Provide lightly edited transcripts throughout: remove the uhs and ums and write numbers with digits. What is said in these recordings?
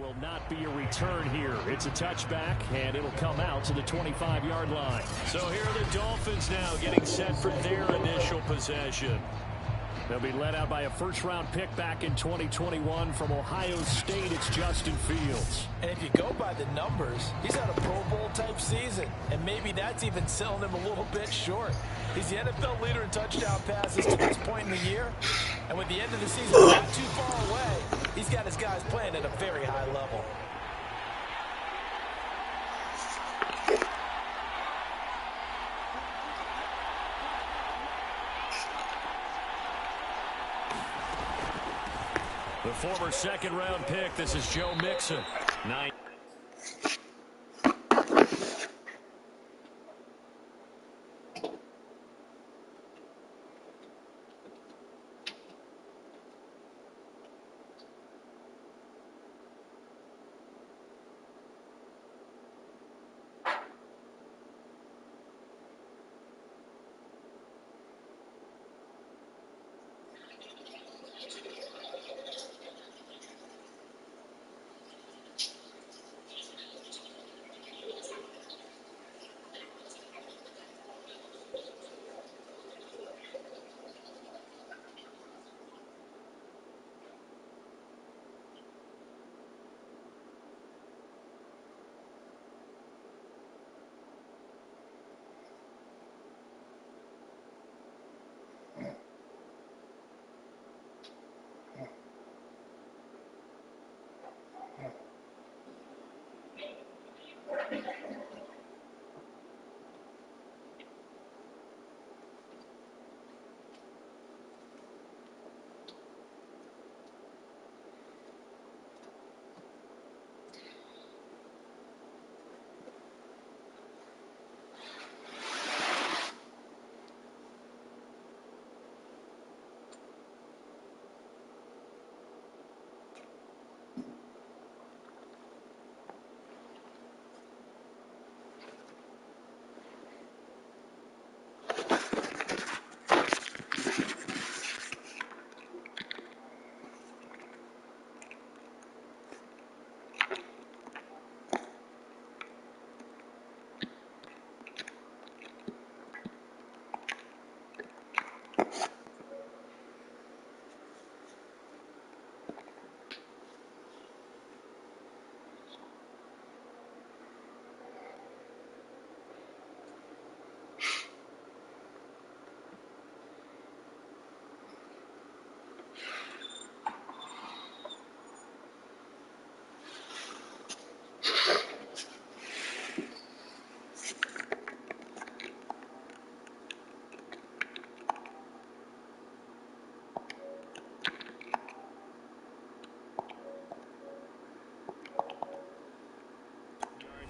Will not be a return here. It's a touchback, and it'll come out to the 25-yard line. So here are the Dolphins now getting set for their initial possession. They'll be led out by a first-round pick back in 2021 from Ohio State. It's Justin Fields. And if you go by the numbers, he's had a Pro Bowl-type season, and maybe that's even selling him a little bit short. He's the NFL leader in touchdown passes to this point in the year, and with the end of the season not too far away, he's got his guys playing at a very high level. The former second-round pick, this is Joe Mixon.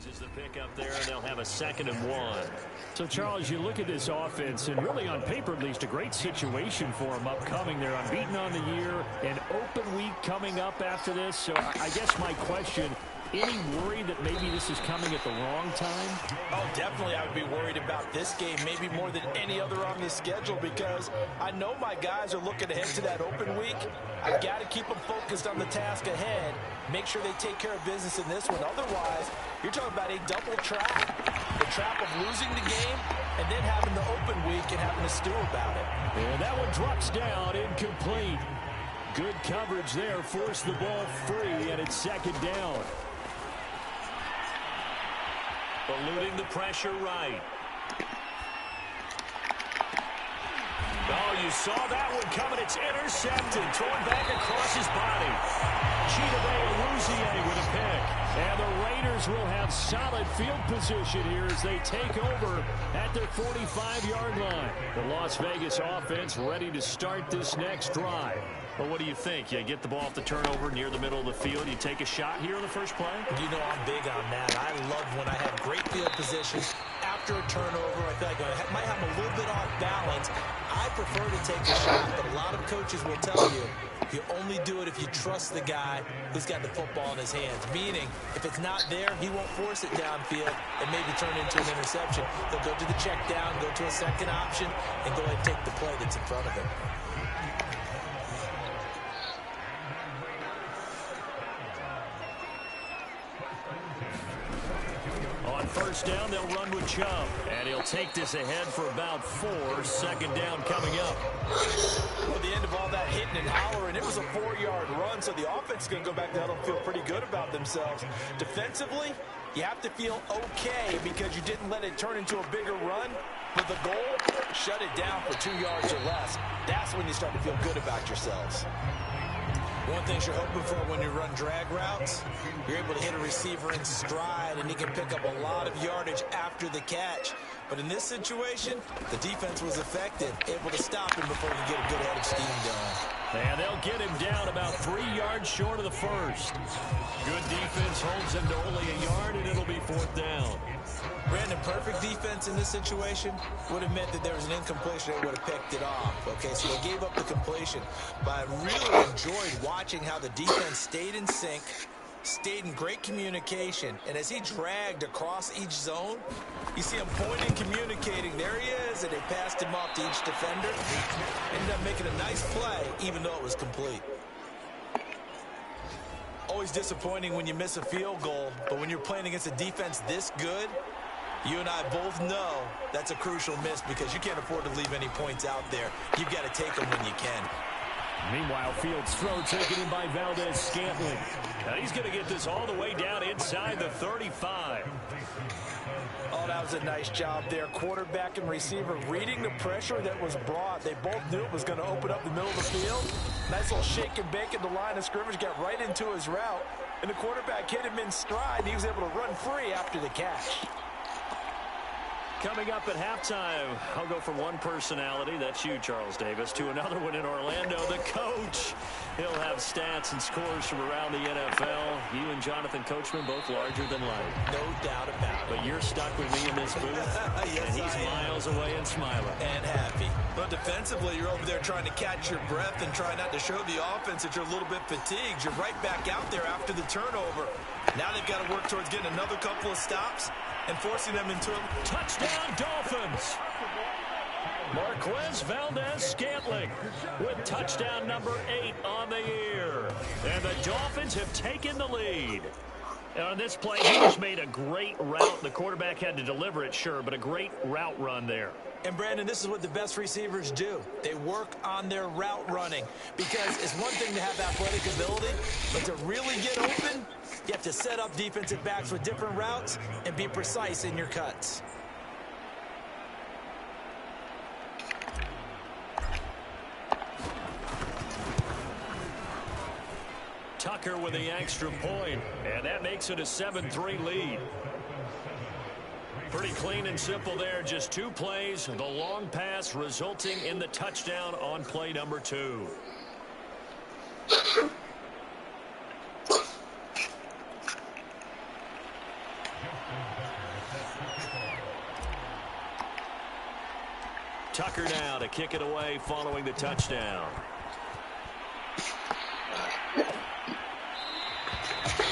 Is the pick up there, and they'll have a 2nd and 1. So, Charles, you look at this offense, and really on paper at least a great situation for them upcoming. They're unbeaten on the year, an open week coming up after this. So I guess my question, any worry that maybe this is coming at the wrong time? Oh, definitely I would be worried about this game, maybe more than any other on the schedule, because I know my guys are looking ahead to that open week. I've got to keep them focused on the task ahead, make sure they take care of business in this one. Otherwise, you're talking about a double trap. The trap of losing the game and then having the open week and having to stew about it. And that one drops down, incomplete. Good coverage there, forced the ball free, and it's 2nd down. Eluding the pressure right. Oh, you saw that one coming. It's intercepted. Thrown back across his body. Chidobe with a pick. And the Raiders will have solid field position here as they take over at their 45-yard line. The Las Vegas offense ready to start this next drive. Well, what do you think? You get the ball off the turnover near the middle of the field. You take a shot here in the first play? You know I'm big on that. I love when I have great field position after a turnover. I feel like I might have a little bit off balance. I prefer to take a shot, but a lot of coaches will tell you you only do it if you trust the guy who's got the football in his hands. Meaning, if it's not there, he won't force it downfield and maybe turn into an interception. He'll go to the check down, go to a second option, and go ahead and take the play that's in front of him. first down, they'll run with Chubb. And he'll take this ahead for about 4. Second down coming up. Well, the end of all that hitting and hollering, it was a 4-yard run, so the offense is going to go back down and feel pretty good about themselves. Defensively, you have to feel okay because you didn't let it turn into a bigger run. But the goal, shut it down for 2 yards or less. That's when you start to feel good about yourselves. One thing you're hoping for when you run drag routes, you're able to hit a receiver in stride, and he can pick up a lot of yardage after the catch. But in this situation, the defense was effective, able to stop him before he could get a good head of steam going. And they'll get him down about 3 yards short of the first. Good defense holds him to only a yard, and it'll be 4th down. Brandon, perfect defense in this situation would have meant that there was an incompletion that would have picked it off. Okay, so they gave up the completion. But I really enjoyed watching how the defense stayed in sync, stayed in great communication. And as he dragged across each zone, you see him pointing, communicating. There he is, and they passed him off to each defender. Ended up making a nice play, even though it was complete. Always disappointing when you miss a field goal, but when you're playing against a defense this good, you and I both know that's a crucial miss because you can't afford to leave any points out there. You've got to take them when you can. Meanwhile, Fields' throw taken in by Valdez-Scantling. Now he's going to get this all the way down inside the 35. Oh, that was a nice job there. Quarterback and receiver reading the pressure that was brought. They both knew it was going to open up the middle of the field. Nice little shake and bake at the line of scrimmage, got right into his route. And the quarterback hit him in stride, and he was able to run free after the catch. Coming up at halftime, I'll go from one personality, that's you, Charles Davis, to another one in Orlando, the coach. He'll have stats and scores from around the NFL. You and Jonathan Coachman, both larger than life. No doubt about it. But you're stuck with me in this booth, yes, and he's miles away and smiling. And happy. But defensively, you're over there trying to catch your breath and try not to show the offense that you're a little bit fatigued. You're right back out there after the turnover. Now they've got to work towards getting another couple of stops and forcing them into a touchdown Dolphins. Marquez Valdez-Scantling with touchdown number 8 on the year. And the Dolphins have taken the lead. And on this play, he just made a great route. The quarterback had to deliver it, sure, but a great route run there. And, Brandon, this is what the best receivers do. They work on their route running because it's one thing to have athletic ability, but to really get open, you have to set up defensive backs with different routes and be precise in your cuts. Tucker with the extra point, and that makes it a 7-3 lead. Pretty clean and simple there. Just 2 plays. The long pass resulting in the touchdown on play number 2. Tucker now to kick it away following the touchdown.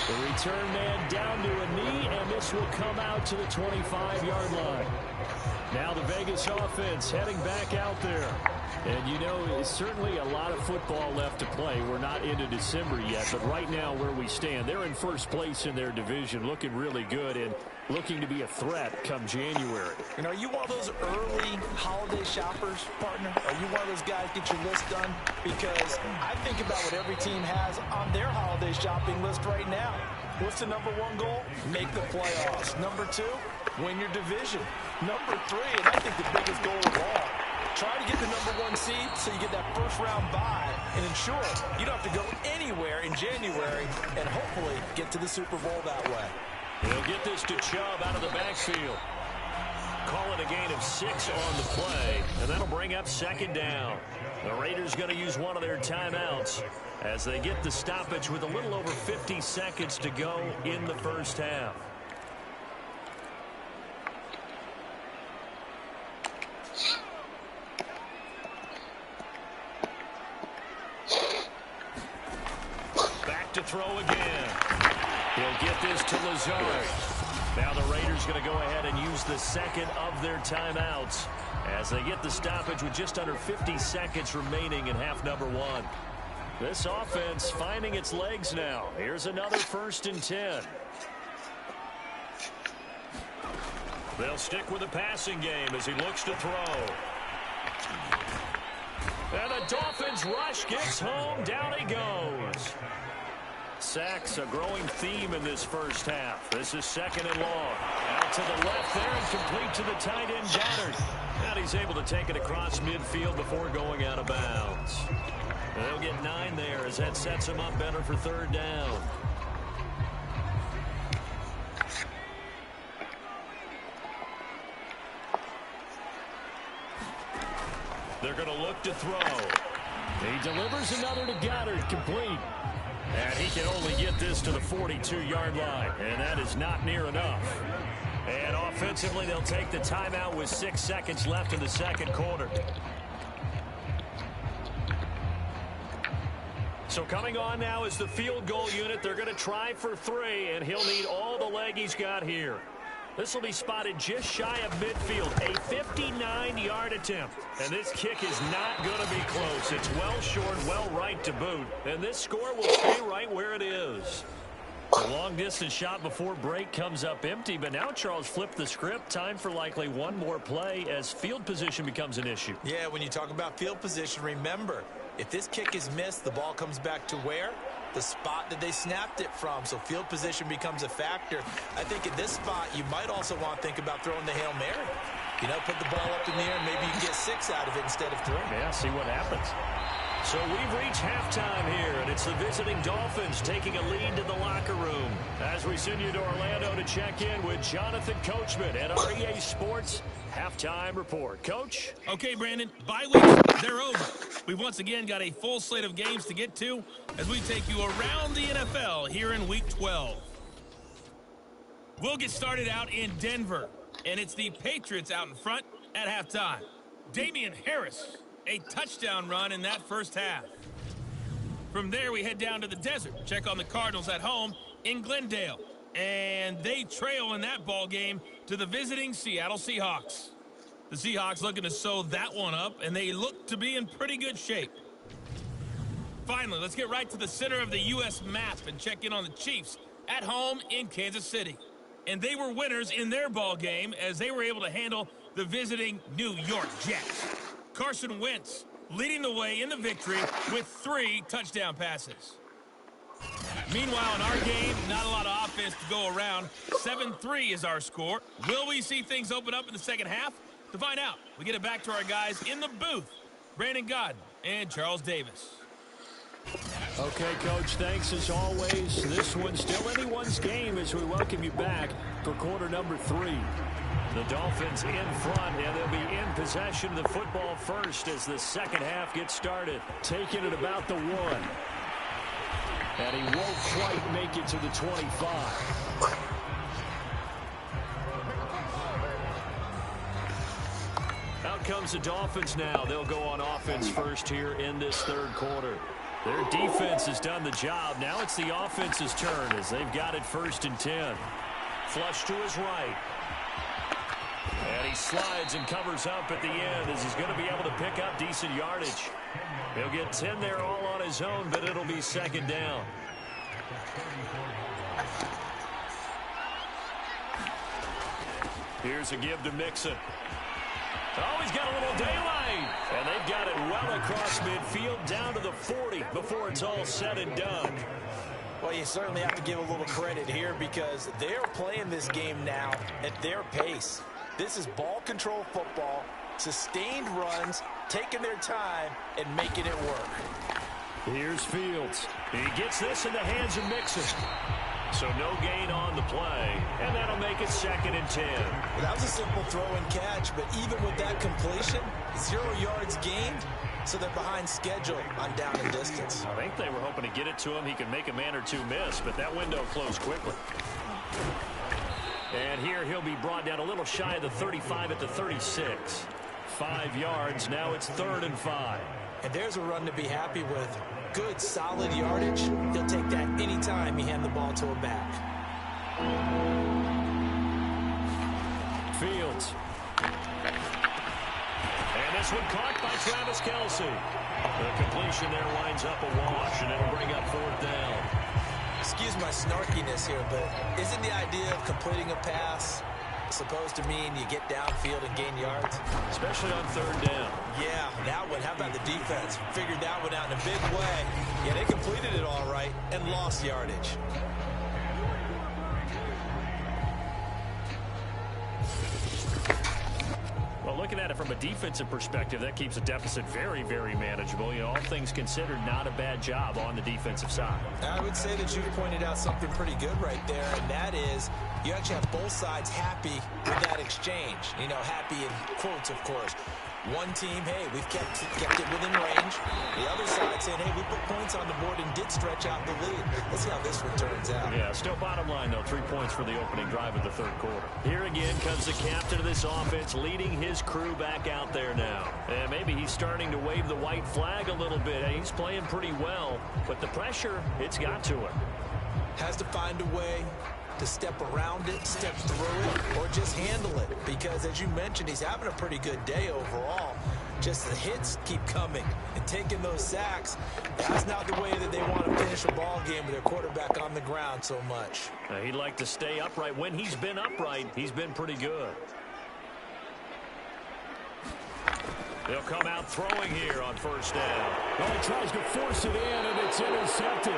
The return man down to a knee, and this will come out to the 25-yard line. Now the Vegas offense heading back out there. And, you know, it's certainly a lot of football left to play. We're not into December yet, but right now where we stand, they're in first place in their division, looking really good and looking to be a threat come January. And are you one of those early holiday shoppers, partner? Are you one of those guys get your list done? Because I think about what every team has on their holiday shopping list right now. What's the number 1 goal? Make the playoffs. Number 2, win your division. Number 3, and I think the biggest goal of all, try to get the number 1 seed so you get that first-round bye and ensure you don't have to go anywhere in January and hopefully get to the Super Bowl that way. He'll get this to Chubb out of the backfield. Call it a gain of 6 on the play, and that'll bring up second down. The Raiders going to use one of their timeouts as they get the stoppage with a little over 50 seconds to go in the first half. Back to throw again. He'll get this to Lazard. Now the Raiders going to go ahead and use the second of their timeouts as they get the stoppage with just under 50 seconds remaining in half number 1. This offense finding its legs now. Here's another 1st and 10. They'll stick with the passing game as he looks to throw. And the Dolphins rush gets home. Down he goes. Sacks a growing theme in this first half. This is 2nd and long. Out to the left there and complete to the tight end Goddard. And he's able to take it across midfield before going out of bounds. They'll get 9 there as that sets him up better for 3rd down. They're going to look to throw. He delivers another to Goddard, complete. And he can only get this to the 42-yard line, and that is not near enough. And offensively, they'll take the timeout with 6 seconds left in the 2nd quarter. So coming on now is the field goal unit. They're going to try for 3, and he'll need all the leg he's got here. This will be spotted just shy of midfield, a 59-yard attempt. And this kick is not going to be close. It's well short, well right to boot. And this score will stay right where it is. The long-distance shot before break comes up empty, but now Charles flipped the script. Time for likely one more play as field position becomes an issue. Yeah, when you talk about field position, remember, if this kick is missed, the ball comes back to where? The spot that they snapped it from. So field position becomes a factor. I think at this spot, you might also want to think about throwing the Hail Mary. You know, put the ball up in the air, and maybe you can get 6 out of it instead of 3. Yeah, see what happens. So we've reached halftime here, and it's the visiting Dolphins taking a lead to the locker room. As we send you to Orlando to check in with Jonathan Coachman at our EA Sports Halftime Report. Coach? Okay, Brandon, bye weeks, they're over. We've once again got a full slate of games to get to as we take you around the NFL here in Week 12. We'll get started out in Denver, and it's the Patriots out in front at halftime. Damian Harris, a touchdown run in that first half. From there, we head down to the desert, check on the Cardinals at home in Glendale. And they trail in that ball game to the visiting Seattle Seahawks. The Seahawks looking to sew that one up, and they look to be in pretty good shape. Finally, let's get right to the center of the U.S. map and check in on the Chiefs at home in Kansas City. And they were winners in their ball game as they were able to handle the visiting New York Jets. Carson Wentz leading the way in the victory with 3 touchdown passes. Meanwhile, in our game, not a lot of offense to go around. 7-3 is our score. Will we see things open up in the second half? To find out, we get it back to our guys in the booth, Brandon Godden and Charles Davis. Okay, Coach, thanks as always. This one's still anyone's game as we welcome you back for quarter number 3. The Dolphins in front, and they'll be in possession of the football first as the second half gets started. Taking it about the 1. And he won't quite make it to the 25. Out comes the Dolphins now. They'll go on offense first here in this 3rd quarter. Their defense has done the job. Now it's the offense's turn as they've got it 1st and 10. Flush to his right. And he slides and covers up at the end as he's going to be able to pick up decent yardage. He'll get 10 there all on his own, but it'll be 2nd down. Here's a give to Mixon. Oh, he's got a little daylight. And they've got it well across midfield down to the 40 before it's all said and done. Well, you certainly have to give a little credit here because they're playing this game now at their pace. This is ball control football, sustained runs, taking their time, and making it work. Here's Fields. He gets this in the hands of Mixon. So no gain on the play, and that'll make it 2nd and 10. Well, that was a simple throw and catch, but even with that completion, 0 yards gained, so they're behind schedule on down and distance. I think they were hoping to get it to him. He could make a man or 2 miss, but that window closed quickly. And here he'll be brought down a little shy of the 35 at the 36. 5 yards. Now it's 3rd and 5. And there's a run to be happy with. Good, solid yardage. He'll take that anytime you hand the ball to a back. Fields. And this one caught by Travis Kelce. The completion there winds up a wash, and it'll bring up 4th down. Excuse my snarkiness here, but isn't the idea of completing a pass supposed to mean you get downfield and gain yards? Especially on third down. Yeah, that one. How about the defense? Figured that one out in a big way. Yeah, they completed it all right and lost yardage. Well, looking at it from a defensive perspective, that keeps the deficit very, very manageable. You know, all things considered, not a bad job on the defensive side. I would say that you've pointed out something pretty good right there, and that is you actually have both sides happy with that exchange. You know, happy in quotes, of course. One team, hey, we've kept it within range. The other side saying, hey, we put points on the board and did stretch out the lead. Let's see how this one turns out. Yeah, still bottom line, though, 3 points for the opening drive of the third quarter. Here again comes the captain of this offense, leading his crew back out there now. And maybe he's starting to wave the white flag a little bit. He's playing pretty well, but the pressure, it's got to him. Has to find a way to step around it, step through it, or just handle it. Because, as you mentioned, he's having a pretty good day overall. Just the hits keep coming and taking those sacks. That's not the way that they want to finish a ball game with their quarterback on the ground so much. He'd like to stay upright. When he's been upright, he's been pretty good. They'll come out throwing here on first down. Well, he tries to force it in, and it's intercepted.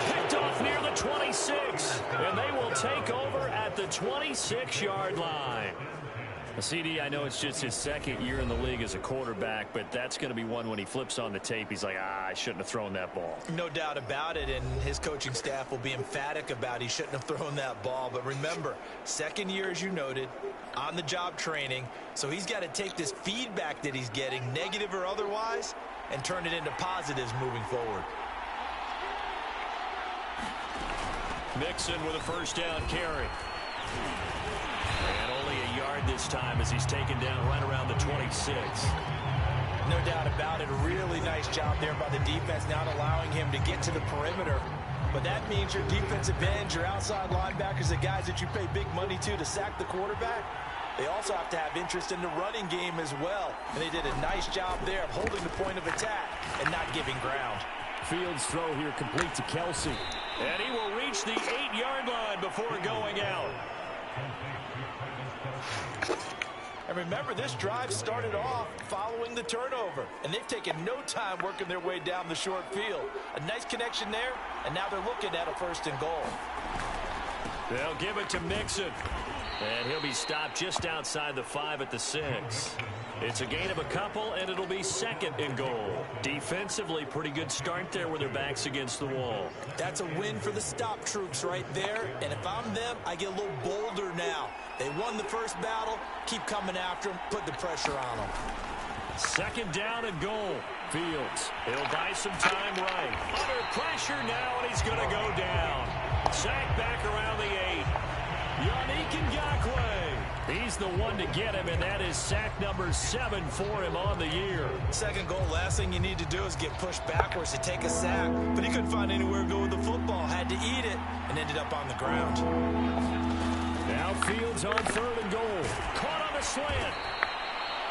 Picked off near the 26, and they will take over at the 26-yard line. CD, I know it's just his second year in the league as a quarterback, but that's going to be one when he flips on the tape, he's like, I shouldn't have thrown that ball. No doubt about it, and his coaching staff will be emphatic about he shouldn't have thrown that ball. But remember, second year, as you noted, on-the-job training, so he's got to take this feedback that he's getting, negative or otherwise, and turn it into positives moving forward. Mixon with a first down carry. And only a yard this time as he's taken down right around the 26. No doubt about it. A really nice job there by the defense, not allowing him to get to the perimeter. But that means your defensive ends, your outside linebackers, the guys that you pay big money to sack the quarterback, they also have to have interest in the running game as well. And they did a nice job there of holding the point of attack and not giving ground. Fields throw here complete to Kelsey. And he will reach the 8-yard line before going out. And remember, this drive started off following the turnover, and they've taken no time working their way down the short field. A nice connection there, and now they're looking at a 1st and goal. They'll give it to Mixon, and he'll be stopped just outside the 5 at the 6. It's a gain of a couple, and it'll be 2nd and goal. Defensively, pretty good start there with their backs against the wall. That's a win for the stop troops right there, and if I'm them, I get a little bolder now. They won the first battle, keep coming after them, put the pressure on them. 2nd down and goal. Fields, he'll buy some time right. Under pressure now, and he's going to go down. Sacked back around the 8. Yannick Ngakoue. He's the one to get him, and that is sack number 7 for him on the year. 2nd goal, last thing you need to do is get pushed backwards to take a sack. But he couldn't find anywhere to go with the football, had to eat it, and ended up on the ground. Now Fields on 3rd and goal. Caught on the slant.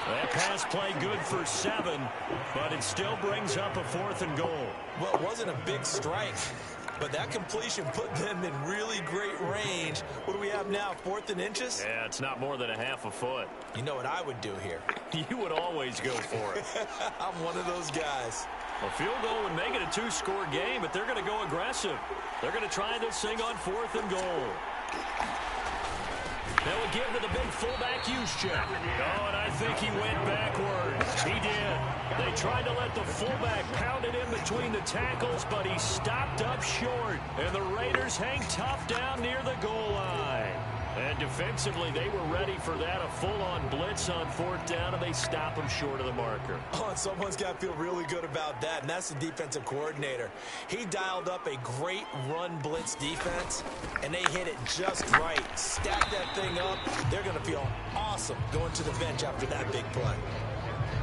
That pass play good for 7, but it still brings up a 4th and goal. Well, it wasn't a big strike, but that completion put them in really great range. What do we have now, 4th and inches? Yeah, it's not more than a half a foot. You know what I would do here? You would always go for it. I'm one of those guys. A field goal would make it a 2-score game, but they're going to go aggressive. They're going to try this thing on 4th and goal. They will give to the big fullback Juszczyk. Oh, and I think he went backwards. He did. They tried to let the fullback pound it in between the tackles, but he stopped up short. And the Raiders hang tough down near the goal line. And defensively, they were ready for that, a full-on blitz on 4th down, and they stop him short of the marker. Oh, and someone's got to feel really good about that, and that's the defensive coordinator. He dialed up a great run blitz defense, and they hit it just right. Stack that thing up. They're going to feel awesome going to the bench after that big play.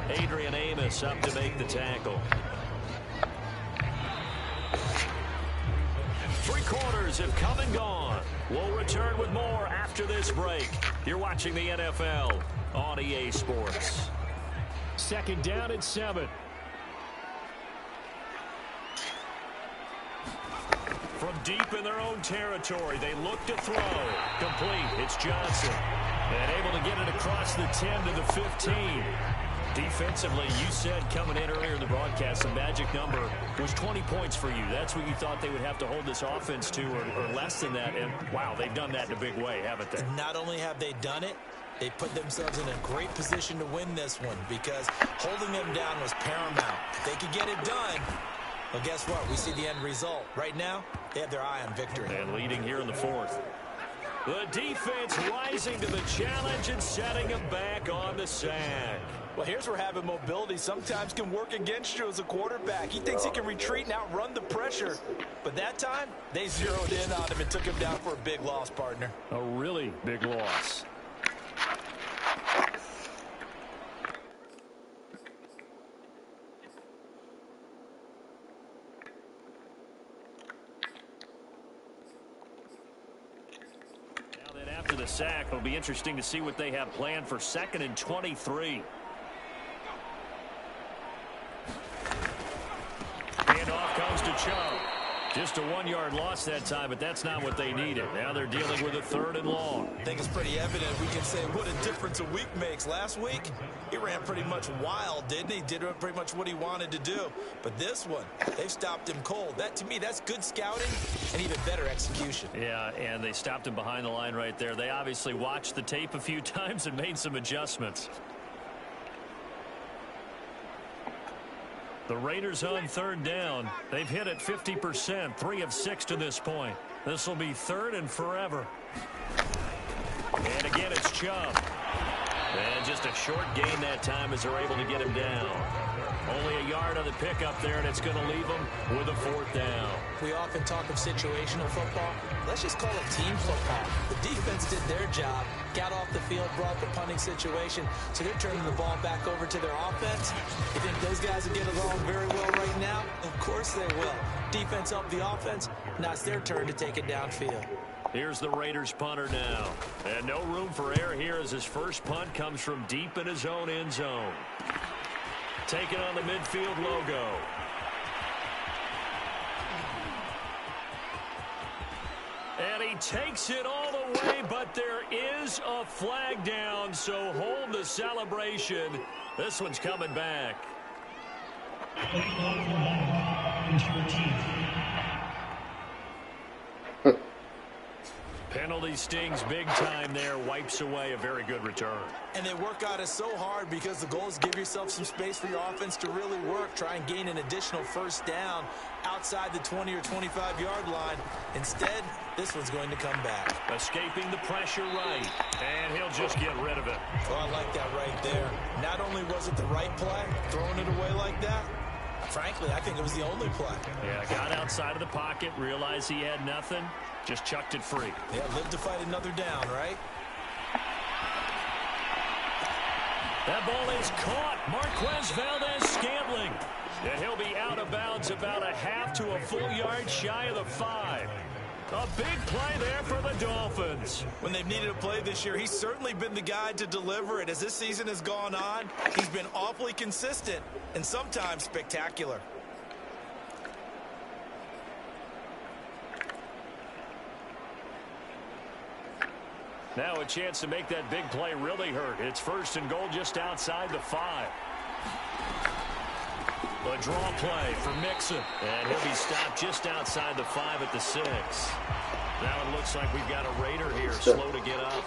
Adrian Amos up to make the tackle. 3 quarters have come and gone. We'll return with more after this break. You're watching the NFL on EA Sports. 2nd down and 7. From deep in their own territory, they look to throw. Complete. It's Johnson. And able to get it across the 10 to the 15. Defensively, you said coming in earlier in the broadcast, the magic number was 20 points for you. That's what you thought they would have to hold this offense to, or less than that. And, wow, they've done that in a big way, haven't they? Not only have they done it, they put themselves in a great position to win this one because holding them down was paramount. If they could get it done, well, guess what? We see the end result. Right now, they have their eye on victory. And leading here in the fourth. The defense rising to the challenge and setting them back on the sack. Well, here's where having mobility sometimes can work against you as a quarterback. He thinks he can retreat and outrun the pressure. But that time, they zeroed in on him and took him down for a big loss, partner. A really big loss. After the sack, it'll be interesting to see what they have planned for 2nd and 23. Handoff comes to Chubb. Just a 1-yard loss that time, but that's not what they needed. Now they're dealing with a 3rd and long. I think it's pretty evident. We can say what a difference a week makes. Last week, he ran pretty much wild, didn't he? Did pretty much what he wanted to do. But this one, they've stopped him cold. That, to me, that's good scouting and even better execution. Yeah, and they stopped him behind the line right there. They obviously watched the tape a few times and made some adjustments. The Raiders on 3rd down. They've hit it 50%, 3 of 6 to this point. This will be 3rd and forever. And again, it's Chubb. And just a short gain that time as they're able to get him down. Only a yard on the pickup there, and it's going to leave him with a 4th down. We often talk of situational football. Let's just call it team football. The defense did their job, got off the field, brought the punting situation, so they're turning the ball back over to their offense. You think those guys will get along very well right now? Of course they will. Defense helped the offense. Now it's their turn to take it downfield. Here's the Raiders punter now. And no room for error here as his first punt comes from deep in his own end zone. Taking on the midfield logo. And he takes it all the way, but there is a flag down, so hold the celebration. This one's coming back. Penalty stings big time there, wipes away a very good return. And they work on it so hard because the goal is give yourself some space for your offense to really work. Try and gain an additional 1st down outside the 20 or 25-yard line. Instead, this one's going to come back. Escaping the pressure right, and he'll just get rid of it. Oh, I like that right there. Not only was it the right play, throwing it away like that, frankly, I think it was the only play. Yeah, got outside of the pocket, realized he had nothing, just chucked it free. Yeah, live to fight another down, right? That ball is caught. Marquez Valdez-Scantling. And he'll be out of bounds about a half to a full yard shy of the 5. A big play there for the Dolphins. When they've needed a play this year, he's certainly been the guy to deliver it. As this season has gone on, he's been awfully consistent and sometimes spectacular. Now a chance to make that big play really hurt. It's 1st and goal just outside the 5. A draw play for Mixon. And he'll be stopped just outside the 5 at the 6. Now it looks like we've got a Raider here slow to get up.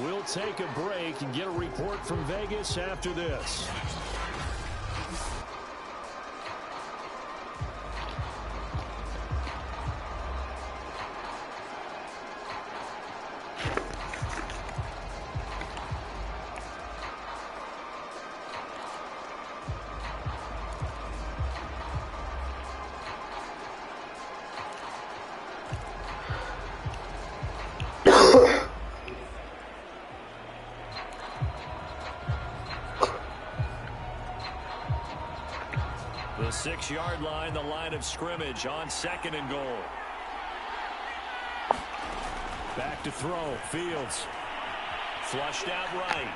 We'll take a break and get a report from Vegas after this. The 6-yard line, the line of scrimmage on 2nd and goal. Back to throw. Fields. Flushed out right.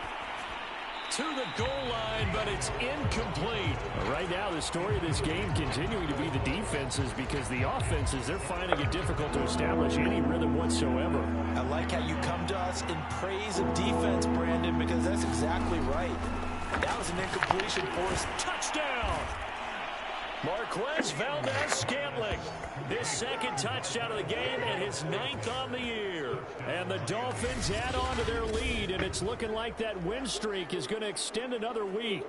to the goal line, but it's incomplete. Right now, the story of this game continuing to be the defenses, because the offenses, they're finding it difficult to establish any rhythm whatsoever. I like how you come to us in praise of defense, Brandon, because that's exactly right. That was an incompletion for us. Touchdown! Marquez Valdez-Scantling, his second touchdown of the game and his 9th on the year. And the Dolphins add on to their lead, and it's looking like that win streak is going to extend another week.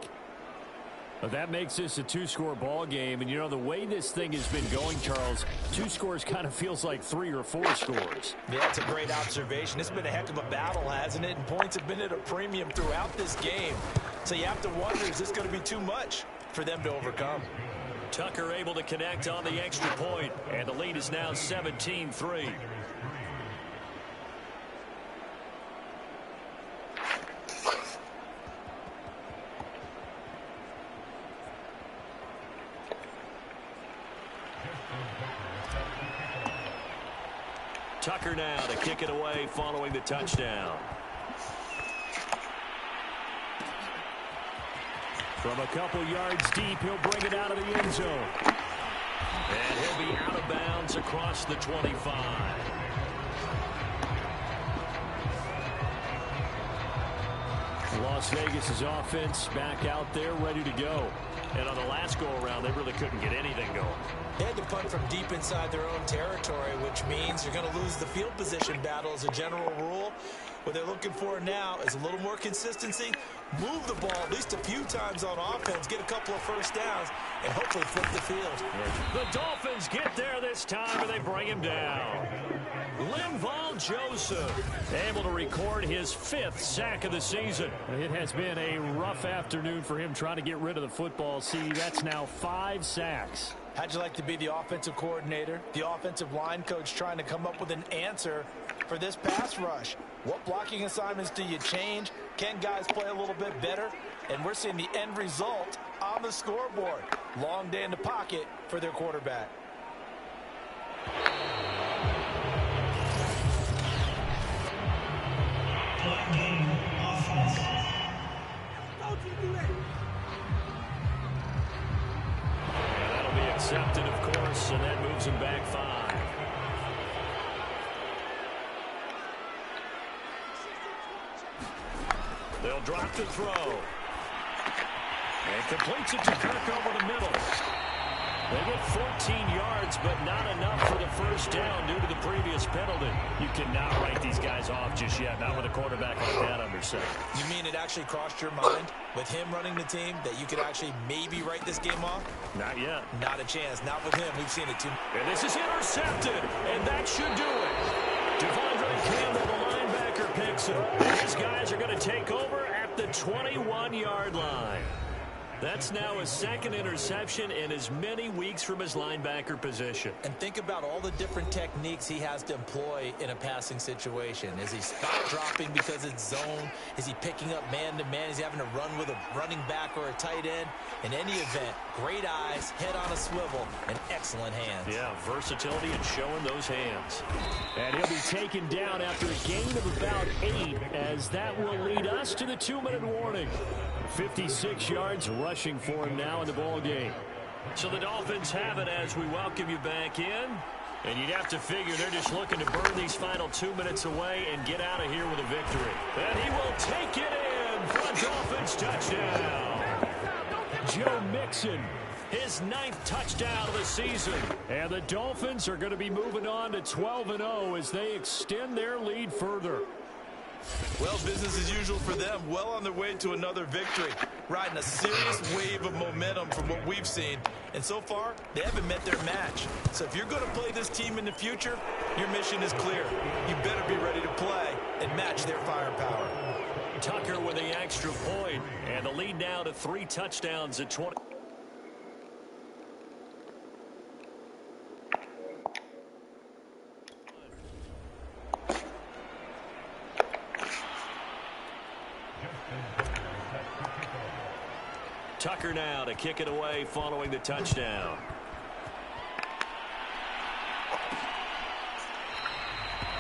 But that makes this a 2-score ball game, and you know the way this thing has been going, Charles, 2 scores kind of feels like 3 or 4 scores. Yeah, that's a great observation. It's been a heck of a battle, hasn't it? And points have been at a premium throughout this game. So you have to wonder, is this going to be too much for them to overcome? Tucker able to connect on the extra point, and the lead is now 17-3. Tucker now to kick it away following the touchdown. From a couple yards deep, he'll bring it out of the end zone. And he'll be out of bounds across the 25. Las Vegas' offense back out there ready to go. And on the last go-around, they really couldn't get anything going. They had to punt from deep inside their own territory, which means you're going to lose the field position battle as a general rule. What they're looking for now is a little more consistency, move the ball at least a few times on offense, get a couple of first downs, and hopefully flip the field. The Dolphins get there this time, and they bring him down. Linval Joseph able to record his 5th sack of the season. It has been a rough afternoon for him trying to get rid of the football. See, that's now 5 sacks. How'd you like to be the offensive coordinator, the offensive line coach trying to come up with an answer for this pass rush? What blocking assignments do you change? Can guys play a little bit better? And we're seeing the end result on the scoreboard. Long day in the pocket for their quarterback. That'll be accepted, of course, and that moves him back 5. They'll drop to throw. And completes it to Kirk over the middle. They get 14 yards, but not enough for the first down due to the previous penalty. You cannot write these guys off just yet, not with a quarterback like that under center. You mean it actually crossed your mind with him running the team that you could actually maybe write this game off? Not yet. Not a chance. Not with him. We've seen it too. And this is intercepted, and that should do it. Devondre Campbell, the linebacker, picks it. And these guys are going to take over at the 21-yard line. That's now his 2nd interception in as many weeks from his linebacker position. And think about all the different techniques he has to employ in a passing situation. Is he spot dropping because it's zone? Is he picking up man-to-man? Is he having to run with a running back or a tight end? In any event, great eyes, head on a swivel, and excellent hands. Yeah, versatility and showing those hands. And he'll be taken down after a gain of about 8, as that will lead us to the 2-minute warning. 56 yards rushing for him now in the ball game. So the Dolphins have it as we welcome you back in. And you'd have to figure they're just looking to burn these final 2 minutes away and get out of here with a victory. And he will take it in for a Dolphins touchdown. Joe Mixon, his 9th touchdown of the season. And the Dolphins are going to be moving on to 12-0 as they extend their lead further. Well, business as usual for them. Well on their way to another victory. Riding a serious wave of momentum from what we've seen. And so far, they haven't met their match. So if you're going to play this team in the future, your mission is clear. You better be ready to play and match their firepower. Tucker with the extra point. And the lead now to 3 touchdowns at 20. Tucker now to kick it away following the touchdown.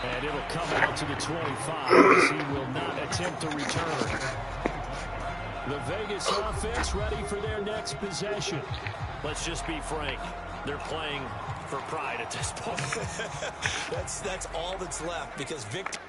And it'll come out to the 25 as he will not attempt to return. The Vegas offense ready for their next possession. Let's just be frank. They're playing for pride at this point. That's all that's left because victory.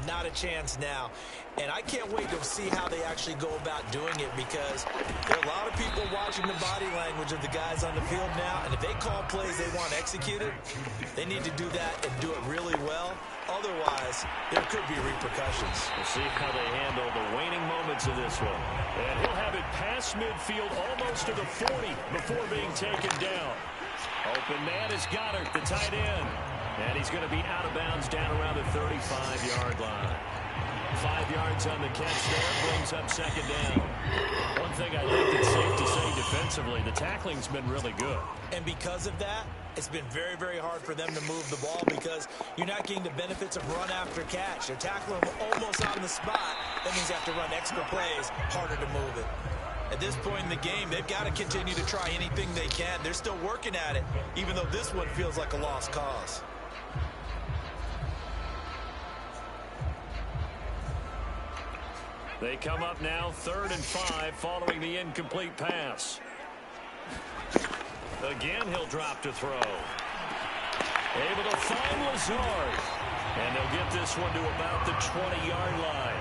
Not a chance now. And I can't wait to see how they actually go about doing it because there are a lot of people watching the body language of the guys on the field now. And if they call plays they want executed, they need to do that and do it really well. Otherwise, there could be repercussions. We'll see how they handle the waning moments of this one. And he'll have it past midfield almost to the 40 before being taken down. Open man is Goddard, the tight end. And he's going to be out of bounds down around the 35-yard line. 5 yards on the catch there, brings up second down. One thing I think that's safe to say defensively, the tackling's been really good. And because of that, it's been very, very hard for them to move the ball because you're not getting the benefits of run after catch. They're tackling them almost on the spot. That means you have to run extra plays, harder to move it. At this point in the game, they've got to continue to try anything they can. They're still working at it, even though this one feels like a lost cause. They come up now 3rd and 5 following the incomplete pass. Again, he'll drop to throw. Able to find Lazard. And they'll get this one to about the 20-yard line.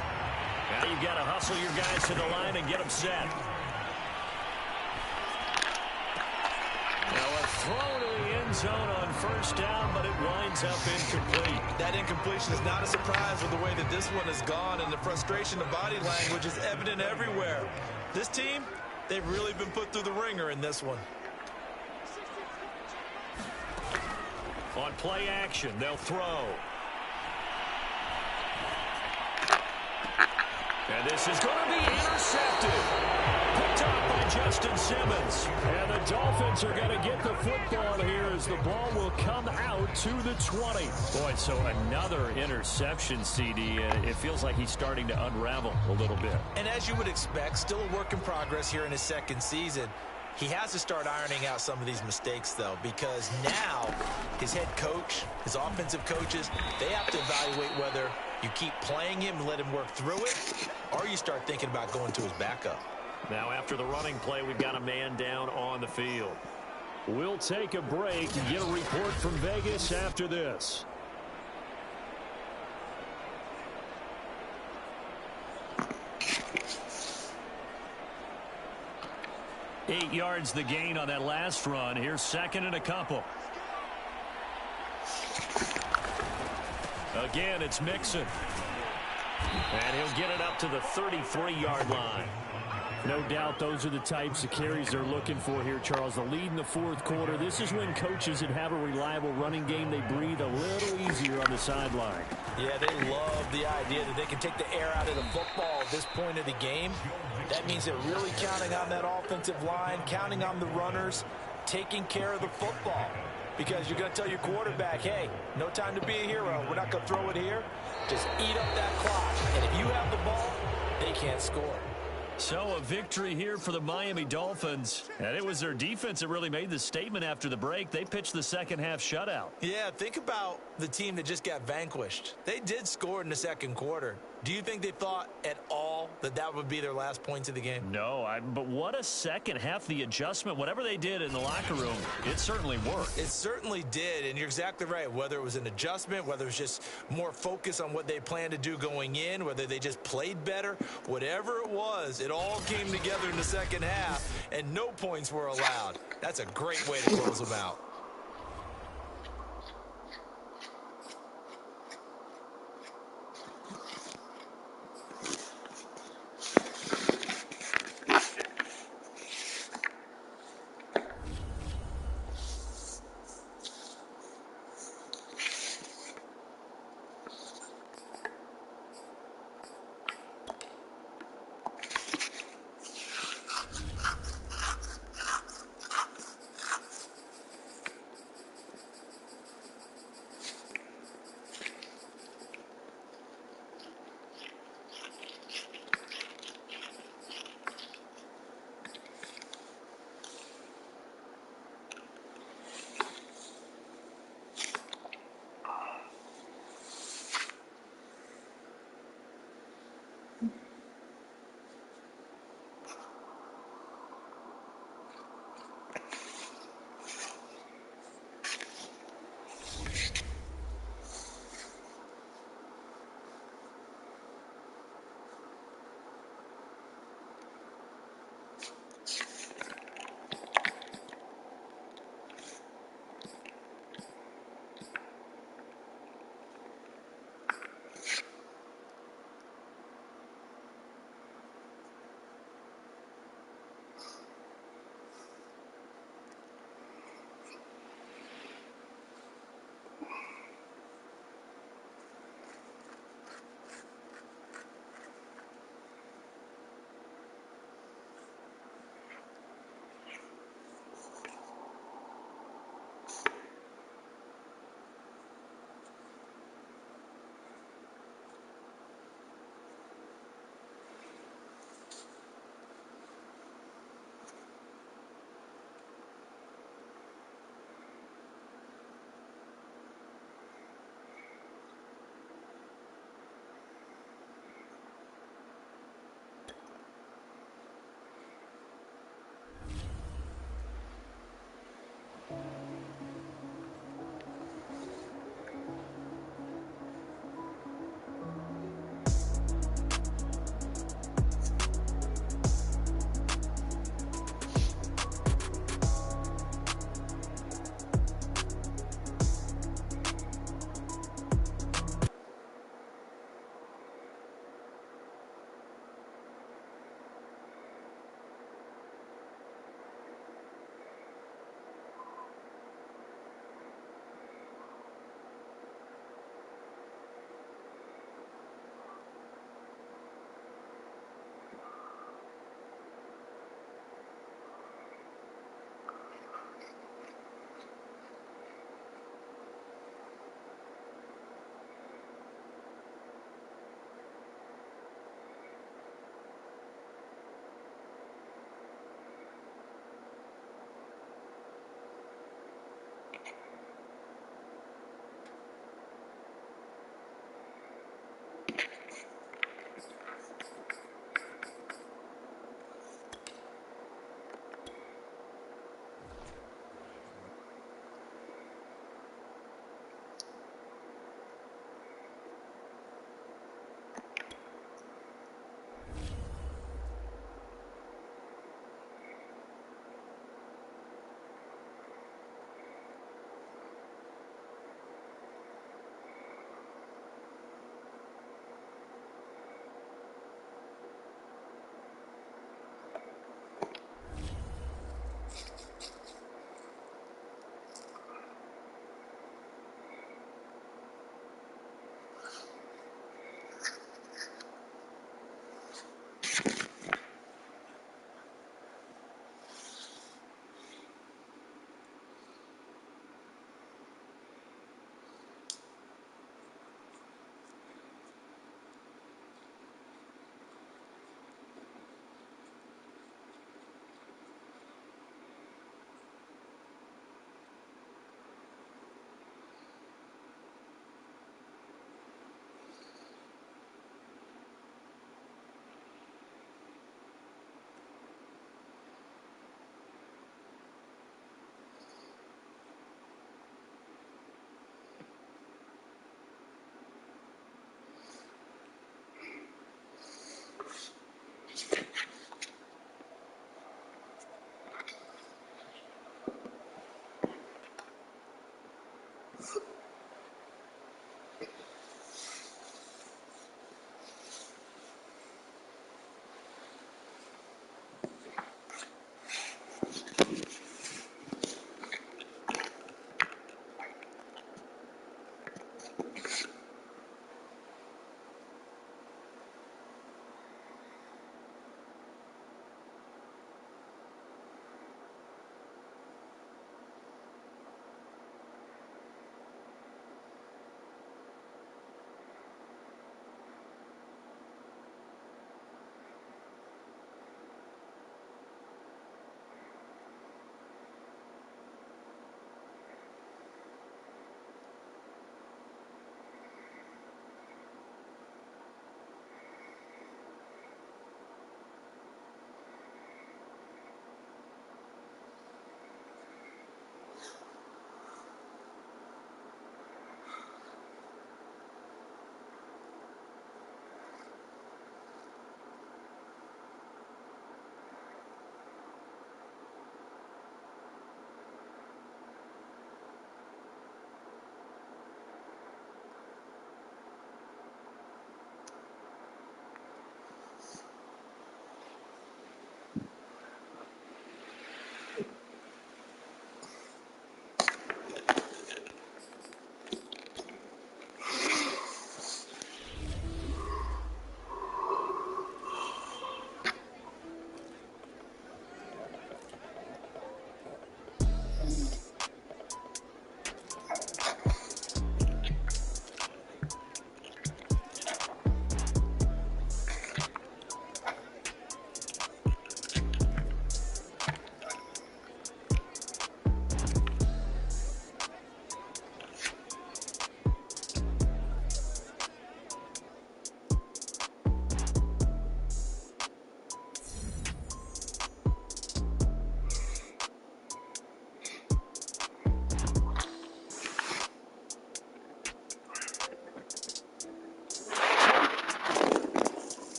Now you've got to hustle your guys to the line and get them set. Now a throw to the end zone on first down, but it winds up incomplete. That incompletion is not a surprise with the way that this one has gone, and the frustration of body language is evident everywhere. This team, they've really been put through the ringer in this one. On play action, they'll throw. And this is going to be intercepted. Picked up by Justin Simmons. And the Dolphins are going to get the football here as the ball will come out to the 20. Boy, so another interception, CD. It feels like he's starting to unravel a little bit. And as you would expect, still a work in progress here in his second season. He has to start ironing out some of these mistakes, though, because now his head coach, his offensive coaches, they have to evaluate whether you keep playing him and let him work through it, or you start thinking about going to his backup. Now, after the running play, we've got a man down on the field. We'll take a break and get a report from Vegas after this. 8 yards the gain on that last run. Here's 2nd and a couple. Again, it's Mixon. And he'll get it up to the 33-yard line. No doubt those are the types of carries they're looking for here, Charles. The lead in the 4th quarter. This is when coaches that have a reliable running game, they breathe a little easier on the sideline. Yeah, they love the idea that they can take the air out of the football at this point of the game. That means they're really counting on that offensive line, counting on the runners, taking care of the football. Because you're going to tell your quarterback, hey, no time to be a hero. We're not going to throw it here. Just eat up that clock. And if you have the ball, they can't score. So a victory here for the Miami Dolphins. And it was their defense that really made the statement after the break. They pitched the second half shutout. Yeah, think about the team that just got vanquished. They did score in the second quarter. Do you think they thought at all that that would be their last points of the game? No, but what a second half. The adjustment, whatever they did in the locker room, it certainly worked. It certainly did, and you're exactly right. Whether it was an adjustment, whether it was just more focus on what they planned to do going in, whether they just played better, whatever it was, it all came together in the second half, and no points were allowed. That's a great way to close them out.